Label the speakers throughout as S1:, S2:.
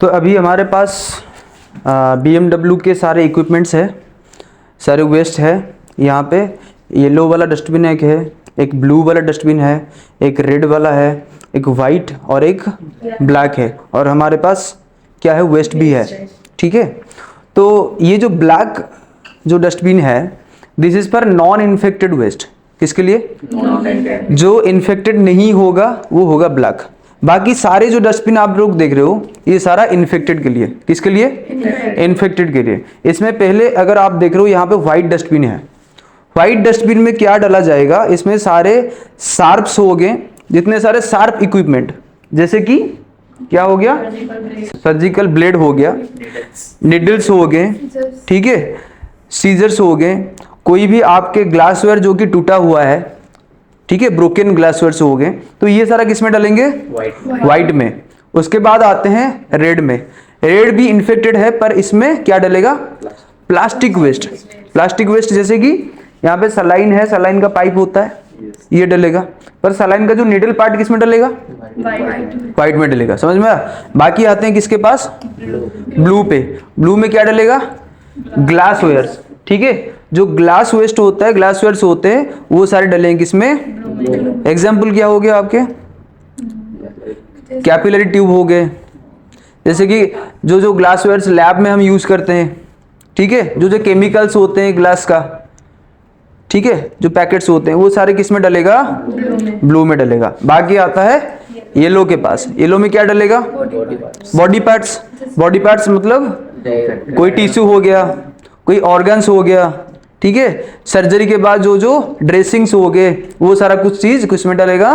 S1: तो अभी हमारे पास BMW के सारे इक्विपमेंट्स है, सारे वेस्ट है। यहाँ पे येलो वाला डस्टबिन एक ब्लू वाला डस्टबिन है, एक रेड वाला है, एक वाइट और एक ब्लैक है, और हमारे पास क्या है, वेस्ट भी है। ठीक है, तो ये जो ब्लैक जो डस्टबिन है, this is for non infected waste. किसके लिए? जो इन्फेक्टेड नहीं होगा वो होगा ब्लैक। बाकी सारे जो डस्टबिन आप लोग देख रहे हो ये सारा इन्फेक्टेड के लिए। किसके लिए? इन्फेक्टेड के लिए। इसमें पहले अगर आप देख रहे हो यहाँ पे व्हाइट डस्टबिन है। व्हाइट डस्टबिन में क्या डाला जाएगा? इसमें सारे शार्प्स हो गए, जितने सारे शार्प इक्विपमेंट, जैसे कि क्या हो गया, सर्जिकल ब्लेड हो गया, निडल्स हो गए, ठीक है, सीजर्स हो गए, कोई भी आपके ग्लासवेयर जो कि टूटा हुआ है, ठीक है, ब्रोकन ग्लासवेयर हो गए, तो ये सारा किस में डालेंगे? व्हाइट में। उसके बाद आते हैं रेड में। रेड भी इन्फेक्टेड है, पर इसमें क्या डलेगा? Plastic waste. प्लास्टिक वेस्ट जैसे कि यहाँ पे सलाइन है, सलाइन का पाइप होता है, ये डलेगा। पर सलाइन का जो निडल पार्ट किस में डलेगा? व्हाइट में डलेगा। समझ में आया? बाकी आते हैं किसके पास? ब्लू पे। ब्लू में क्या डलेगा? Glass wears. ठीक है, जो ग्लास वेस्ट होता है, ग्लास वेयर्स होते हैं, वो सारे डलेंगे किसमें? एग्जाम्पल क्या हो गया आपके? कैपिलरी ट्यूब हो गए, जैसे कि जो ग्लास वेयर्स लैब में हम यूज करते हैं, ठीक है, जो केमिकल्स होते हैं ग्लास का, ठीक है, जो पैकेट्स होते हैं, वो सारे किस में डलेगा? ब्लू में डलेगा। बाकी आता है येलो के पास। येलो में क्या डलेगा? Body parts. बॉडी पार्ट्स मतलब कोई टिश्यू हो गया, कोई ऑर्गन्स हो गया, ठीक है, सर्जरी के बाद जो ड्रेसिंग्स हो गए, वो सारा कुछ चीज किस में डलेगा?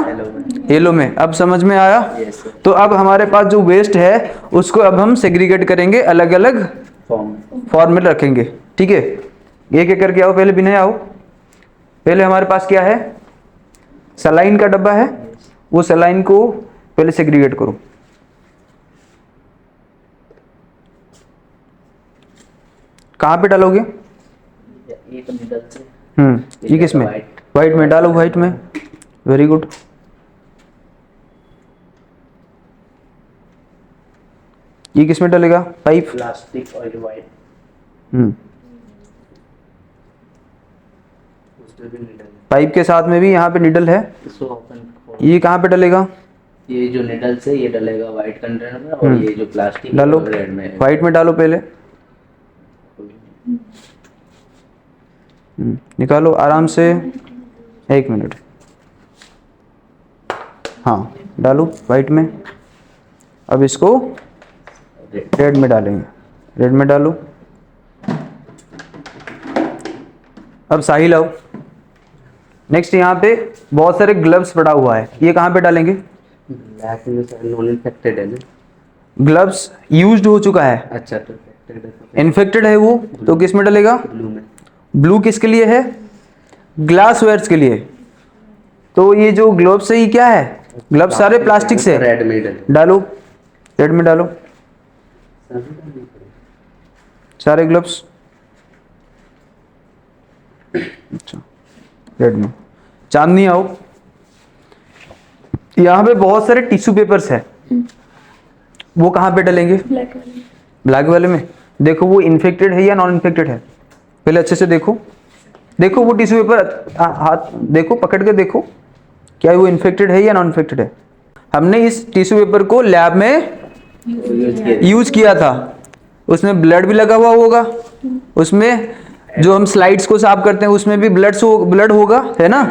S1: येलो में। अब समझ में आया? तो अब हमारे पास जो वेस्ट है उसको अब हम सेग्रीगेट करेंगे, अलग अलग फॉर्म में रखेंगे। ठीक है, एक एक करके आओ। पहले बिना आओ, पहले हमारे पास क्या है? सलाइन का डब्बा है, वो सलाइन को पहले सेग्रीगेट करो। कहाँ पे डालोगे? ये किस में? व्हाइट में डालो, व्हाइट में। Very good. ये किस में डलेगा? पाइप,
S2: प्लास्टिक और व्हाइट।
S1: पाइप के साथ में भी यहाँ पे निडल है, ये कहाँ पे डलेगा?
S2: ये जो निडल से ये डलेगा व्हाइट कंटेनर में, और ये जो प्लास्टिक
S1: डालो,
S2: रेड में।
S1: व्हाइट में डालो पहले। निकालो आराम से, 1 मिनट। हाँ, डालो व्हाइट में। अब इसको रेड में डालेंगे। रेड में डालो। अब साहिल आओ। नेक्स्ट यहाँ पे बहुत सारे ग्लव्स पड़ा हुआ है, ये कहाँ पे डालेंगे?
S2: ब्लैक में नॉन इन्फेक्टेड है ना?
S1: ग्लव्स यूज्ड हो चुका है।
S2: अच्छा, तो इन्फेक्टेड
S1: इन्फेक्टेड है वो, तो किस में डलेगा?
S2: ब्लू में।
S1: ब्लू किसके लिए है? ग्लास वेयर्स के लिए। तो ये जो ग्लव्स है ये क्या है? ग्लव्स सारे प्लास्टिक से।
S2: रेड में
S1: डालो, रेड में डालो सारे ग्लव्स। अच्छा, रेड में। चांदनी आओ। यहाँ पे बहुत सारे टिश्यू पेपर्स है, वो कहाँ पे डलेंगे? ब्लैक वाले में। देखो वो इन्फेक्टेड है या नॉन इन्फेक्टेड है, पहले अच्छे से देखो। देखो वो टिश्यू पेपर, हाथ देखो, पकड़ के देखो, क्या वो इन्फेक्टेड है या नॉन इन्फेक्टेड है। हमने इस टिश्यू पेपर को लैब में यूज किया था, उसमें ब्लड भी लगा हुआ होगा, उसमें जो हम स्लाइड्स को साफ करते हैं उसमें भी ब्लड होगा, है ना,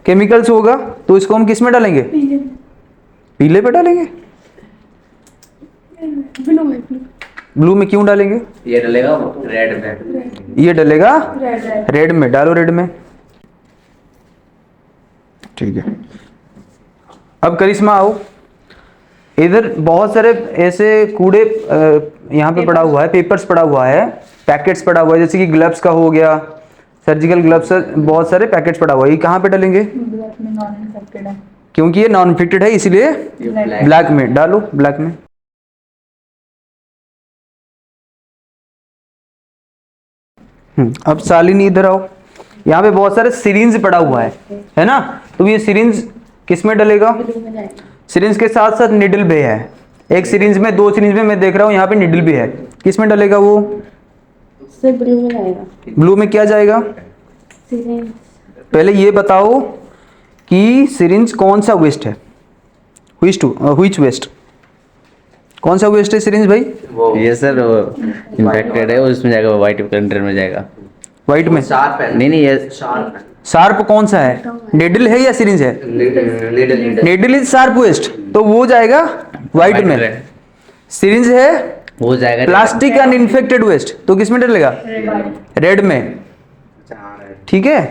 S1: केमिकल्स होगा। तो इसको हम किस में डालेंगे? पीले पे डालेंगे। ब्लू में क्यों डालेंगे?
S2: ये डलेगा रेड में।
S1: ये डलेगा रेड में। डालो रेड में। ठीक है, अब करिश्मा आओ। इधर बहुत सारे ऐसे कूड़े यहाँ पे पड़ा हुआ है, पेपर्स पड़ा हुआ है, पैकेट्स पड़ा हुआ है, जैसे कि ग्लव्स का हो गया, सर्जिकल ग्लव्स, बहुत सारे पैकेट्स पड़ा हुआ है। ये कहाँ पे डालेंगे? क्योंकि ये नॉन इन्फेक्टेड है, इसीलिए ब्लैक में। डालो ब्लैक में। अब शालिनी इधर आओ। यहाँ पे बहुत सारे सिरिंज पड़ा हुआ है ना, तो ये सिरिंज किस में डलेगा? सिरिंज के साथ साथ निडल भी है, एक सिरिंज में, 2 सिरिंज में मैं देख रहा हूँ यहाँ पे निडल भी है, किस में डलेगा वो?
S3: सर ब्लू में जाएगा।
S1: ब्लू में क्या जाएगा?
S3: सिरिंज।
S1: पहले ये बताओ कि सिरिंज कौन सा वेस्ट है? Which waste? कौन सा वेस्ट है सिरिंज भाई?
S2: वो
S4: ये सर इन्फेक्टेड है, उसमें जाएगा, वाइट कंटेनर में जाएगा।
S1: व्हाइट में?
S2: शार्प है।
S4: नहीं ये
S2: शार्प है।
S1: शार्प कौन सा है? निडल है या सिरिंज है?
S2: Needle
S1: needle is sharp waste, तो वो जाएगा व्हाइट में। सिरिंज है
S4: वो जाएगा
S1: प्लास्टिक एंड इन्फेक्टेड वेस्ट, तो किस में डलेगा? रेड में। ठीक है,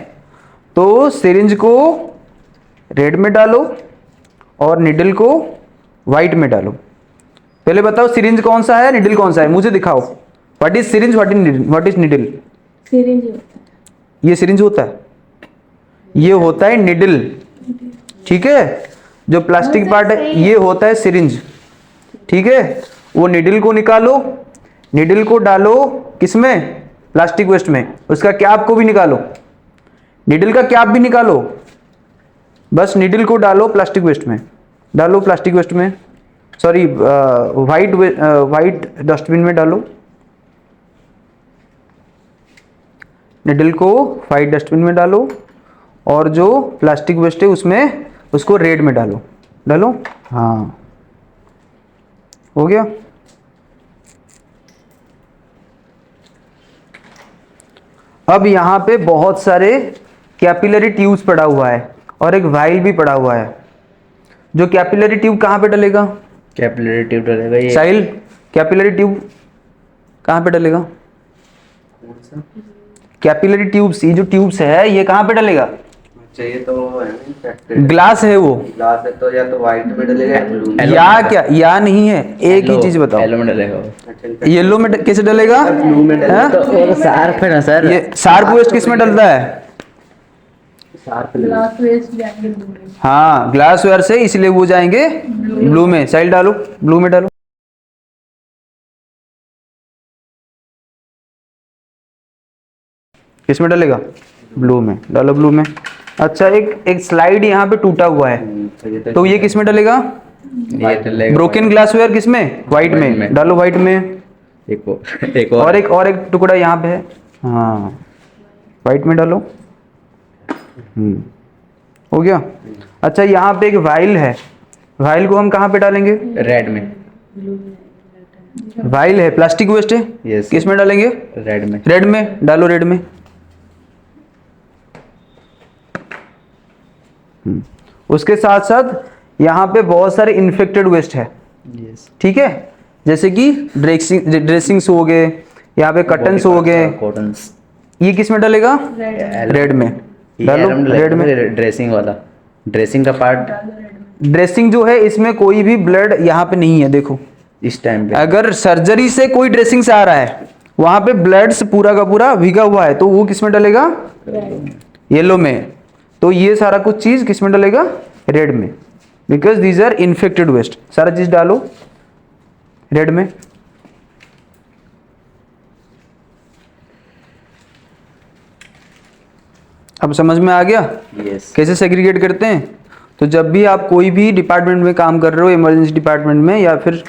S1: तो सिरिंज को रेड में डालो और निडल को व्हाइट में डालो। पहले बताओ सिरिंज कौन सा है, निडल कौन सा है, मुझे दिखाओ। What is syringe, what is needle?
S3: Syringe होता है।
S1: ये सिरिंज होता है, ये होता है निडल। ठीक है, जो प्लास्टिक पार्ट है ये होता है सिरिंज। ठीक है, वो निडल को निकालो, निडल को डालो किसमें? प्लास्टिक वेस्ट में। उसका कैप को भी निकालो, निडल का कैप भी निकालो। बस निडल को डालो प्लास्टिक वेस्ट में, डालो प्लास्टिक वेस्ट में, सॉरी वाइट डस्टबिन में डालो। निडल को वाइट डस्टबिन में डालो और जो प्लास्टिक वेस्ट है उसमें, उसको रेड में डालो। डालो, हाँ हो गया। अब यहाँ पे बहुत सारे कैपिलरी ट्यूब्स पड़ा हुआ है और एक वाइल भी पड़ा हुआ है। जो कैपिलरी ट्यूब कहाँ पे डलेगा?
S4: कैपिलरी ट्यूब डलेगा ये।
S1: साहिल, कैपिलरी ट्यूब कहाँ पे डलेगा? कैपिलरी ट्यूब्स, ये जो ट्यूब्स है ये कहाँ पे डलेगा?
S2: चाहिए तो वो है ना,
S1: ग्लास है वो,
S2: ग्लास है तो या तो व्हाइट में डलेगा या ब्लू में।
S1: या क्या, या नहीं है, एक ही चीज बताओ।
S4: येलो में डलेगा वो।
S1: येलो में कैसे डलेगा?
S2: ब्लू में डलेगा
S1: हाँ?
S2: तो
S4: वो तो शार्प है ना सर।
S1: ये शार्प वेस्ट किस में डलता है?
S2: शार्प
S3: ग्लास वेस्ट जाएंगे ब्लू में।
S1: हाँ, ग्लास वेयर से, इसलिए वो जाएंगे ब्लू में। साइड डालो, ब्लू में डालो। किस में डलेगा? ब्लू में। डालो ब्लू में। अच्छा, एक स्लाइड यहाँ पे टूटा हुआ है, तो ये किस में डलेगा?
S4: ये डलेगा
S1: ब्रोकन ग्लास वेयर किस में? व्हाइट में। डालो व्हाइट में।
S4: एक
S1: और एक टुकड़ा यहाँ पे है, हाँ व्हाइट में डालो। हो गया। अच्छा, यहाँ पे एक वाइल है, वाइल को हम कहाँ पे डालेंगे?
S4: रेड में।
S1: वाइल है, प्लास्टिक वेस्ट है,
S4: Yes.
S1: किस में डालेंगे?
S4: रेड में।
S1: रेड में। डालो रेड में। उसके साथ साथ यहाँ पे बहुत सारे इन्फेक्टेड वेस्ट है।
S4: यस।
S1: ठीक है, जैसे कि ड्रेसिंग्स हो गए, यहाँ पे कर्टन्स हो गए,
S4: कॉटन्स।
S1: ये किस में डलेगा? रेड में। डालो रेड में।
S4: ड्रेसिंग वाला, ड्रेसिंग का पार्ट
S1: ड्रेसिंग जो है इसमें कोई भी ब्लड यहाँ पे नहीं है। देखो,
S4: इस टाइम पे
S1: अगर सर्जरी से कोई ड्रेसिंग से आ रहा है, वहां पे ब्लड से पूरा का पूरा भीगा हुआ है, तो वो किस में डलेगा? येलो में। तो ये सारा कुछ चीज किस में डलेगा? रेड में, because these are infected waste. सारा चीज डालो रेड में। अब समझ में आ गया
S4: यस।
S1: कैसे सेग्रीगेट करते हैं? तो जब भी आप कोई भी डिपार्टमेंट में काम कर रहे हो, इमरजेंसी डिपार्टमेंट में या फिर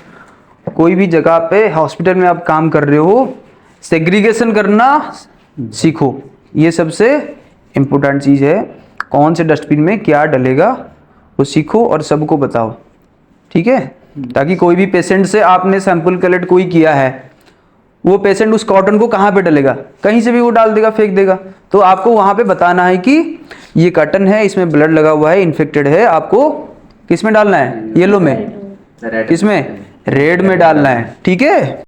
S1: कोई भी जगह पे हॉस्पिटल में आप काम कर रहे हो, सेग्रीगेशन करना सीखो। ये सबसे इम्पोर्टेंट चीज़ है। कौन से डस्टबिन में क्या डलेगा वो सीखो और सबको बताओ। ठीक है, ताकि कोई भी पेशेंट से आपने सैंपल कलेक्ट कोई किया है, वो पेशेंट उस कॉटन को कहाँ पे डलेगा? कहीं से भी वो डाल देगा, फेंक देगा। तो आपको वहाँ पे बताना है कि ये कॉटन है, इसमें ब्लड लगा हुआ है, इन्फेक्टेड है। आपको किस में डालना है? येलो में। किस में? रेड में डालना है। ठीक है।